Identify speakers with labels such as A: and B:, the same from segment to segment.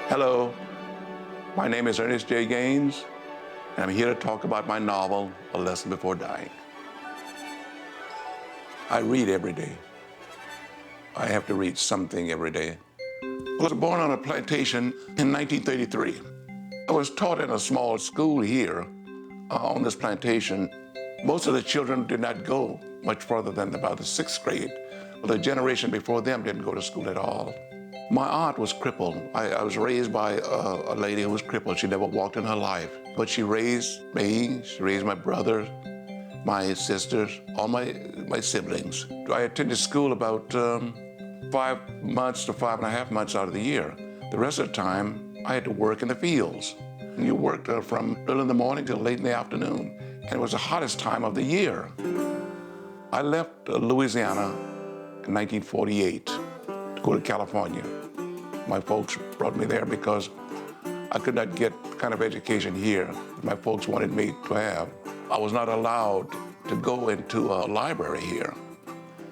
A: Hello, my name is Ernest J. and I'm here to talk about my novel, A Lesson Before Dying. I read every day. I have to read something every day. I was born on a plantation in 1933. I was taught in a small school here on this plantation. Most of the children did not go much further than about the sixth grade. But the generation before them didn't go to school at all. My aunt was crippled. I was raised by a lady who was crippled. She never walked in her life. But she raised me, she raised my brother, my sisters, all my siblings. I attended school about 5 months to 5.5 months out of the year. The rest of the time, I had to work in the fields. And you worked from early in the morning till late in the afternoon. And it was the hottest time of the year. I left Louisiana in 1948 to go to California. My folks brought me there because I could not get the kind of education here my folks wanted me to have. I was not allowed to go into a library here.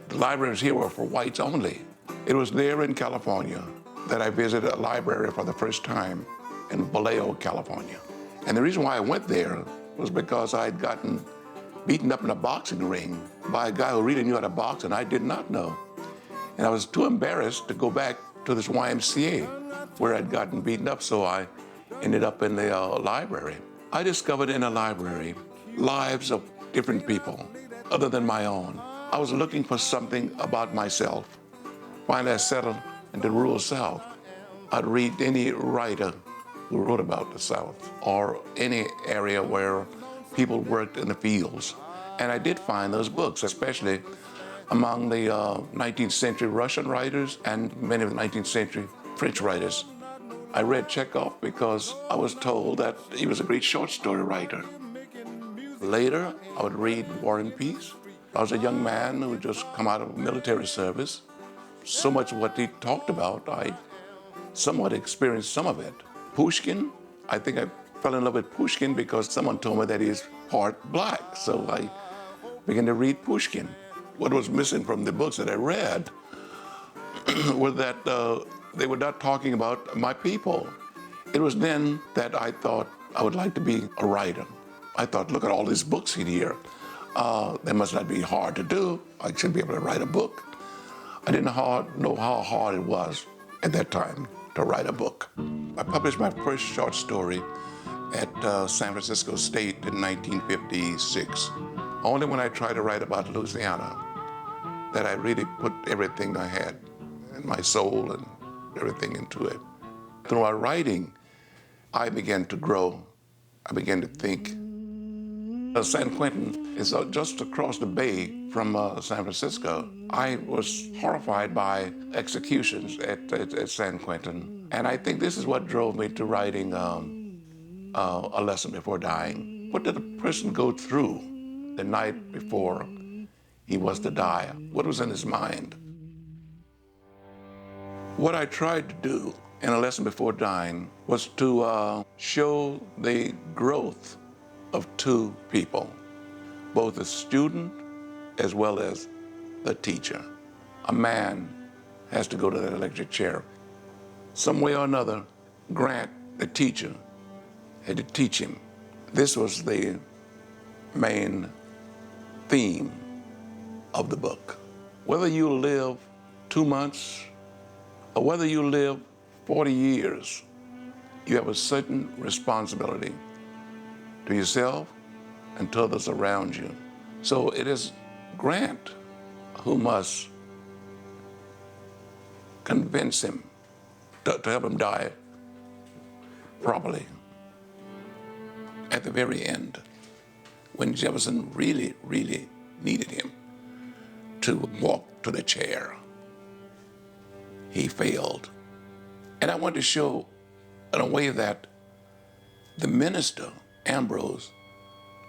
A: The libraries here were for whites only. It was there in California that I visited a library for the first time in Vallejo, California. And the reason why I went there was because I had gotten beaten up in a boxing ring by a guy who really knew how to box, and I did not know. And I was too embarrassed to go back to this YMCA where I'd gotten beaten up, so I ended up in the library. I discovered in a library lives of different people other than my own. I was looking for something about myself. Finally, I settled in the rural South. I'd read any writer who wrote about the South or any area where people worked in the fields. And I did find those books, especially among the 19th century Russian writers and many of the 19th century French writers. I read Chekhov because I was told that he was a great short story writer. Later, I would read War and Peace. I was a young man who had just come out of military service. So much of what he talked about, I somewhat experienced some of it. Pushkin, I think I fell in love with Pushkin because someone told me that he's part black. So I began to read Pushkin. What was missing from the books that I read was that they were not talking about my people. It was then that I thought I would like to be a writer. I thought, look at all these books in here. They must not be hard to do. I should be able to write a book. I didn't know how hard it was at that time to write a book. I published my first short story at San Francisco State in 1956. Only when I tried to write about Louisiana that I really put everything I had and my soul and everything into it. Through my writing, I began to grow. I began to think. San Quentin is just across the bay from San Francisco. I was horrified by executions at San Quentin. And I think this is what drove me to writing A Lesson Before Dying. What did a person go through the night before he was to die? What was in his mind? What I tried to do in A Lesson Before Dying was to show the growth of two people, both the student as well as the teacher. A man has to go to that electric chair. Some way or another, Grant, the teacher, had to teach him. This was the main theme of the book. Whether you live 2 months or whether you live 40 years, you have a certain responsibility to yourself and to others around you. So it is Grant who must convince him to help him die properly. At the very end, when Jefferson really, really needed him to walk to the chair, he failed. And I want to show in a way that the minister, Ambrose,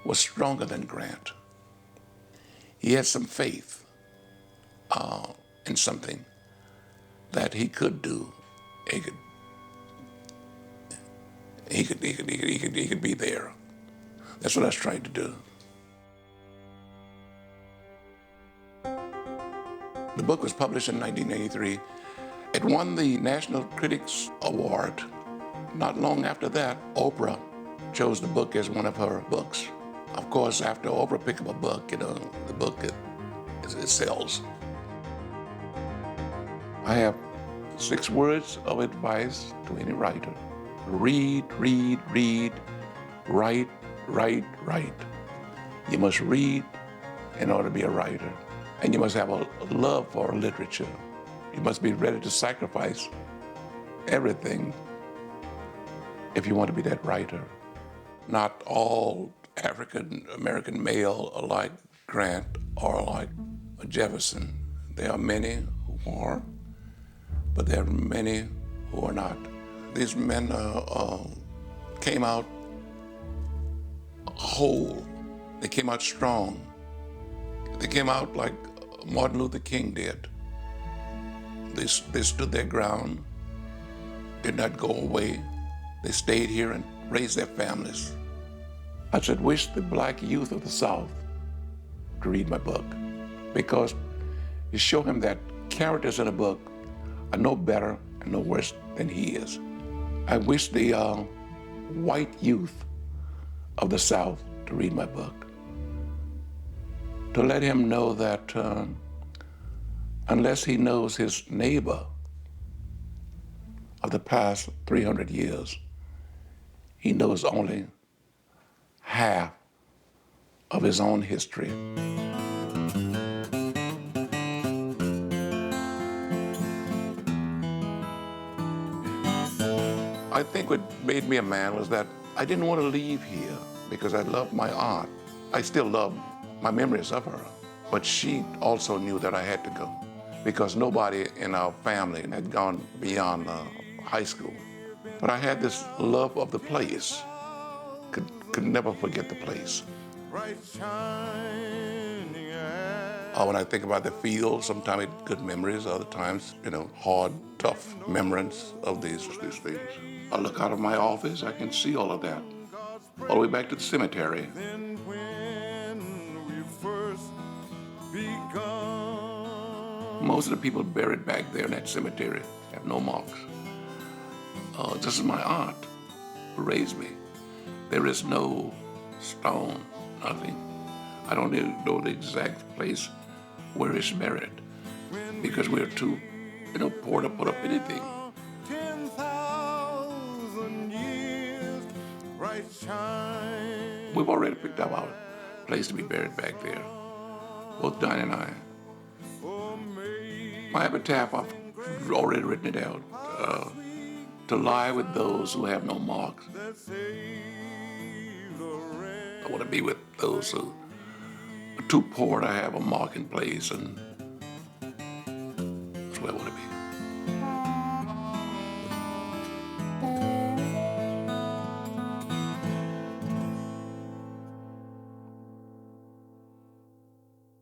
A: was stronger than Grant. He had some faith in something that he could do. He could be there. That's what I was trying to do. The book was published in 1983. It won the National Critics Award not long after that, Oprah chose the book as one of her books. Of course, after Oprah picked up a book, the book, it sells. I have 6 words of advice to any writer. Read, read, read, write, write, write. You must read in order to be a writer. And you must have a love for literature. You must be ready to sacrifice everything if you want to be that writer. Not all African American male are like Grant or like Jefferson. There are many who are, but there are many who are not. These men came out whole. They came out strong. They came out like Martin Luther King did. They stood their ground, did not go away. They stayed here and raised their families. I should wish the black youth of the South to read my book, because you show him that characters in a book are no better and no worse than he is. I wish the white youth of the South to read my book, to let him know that unless he knows his neighbor of the past 300 years, he knows only half of his own history. I think what made me a man was that I didn't want to leave here because I loved my aunt. I still love my memories of her, but she also knew that I had to go because nobody in our family had gone beyond high school. But I had this love of the place. Could never forget the place. When I think about the field, sometimes it's good memories, other times, hard, tough memories of these things. I look out of my office, I can see all of that, all the way back to the cemetery. Most of the people buried back there in that cemetery have no marks. This is my aunt who raised me. There is no stone, nothing. I don't even know the exact place where it's buried because we're too, poor to put up anything.
B: 10,000 years, bright shine.
A: We've already picked up our place to be buried back there, both Dinah and I. My epitaph, I've already written it out. To lie with those who have no marks. I want to be with those who are too poor to have a mark in place, and that's where I want to be.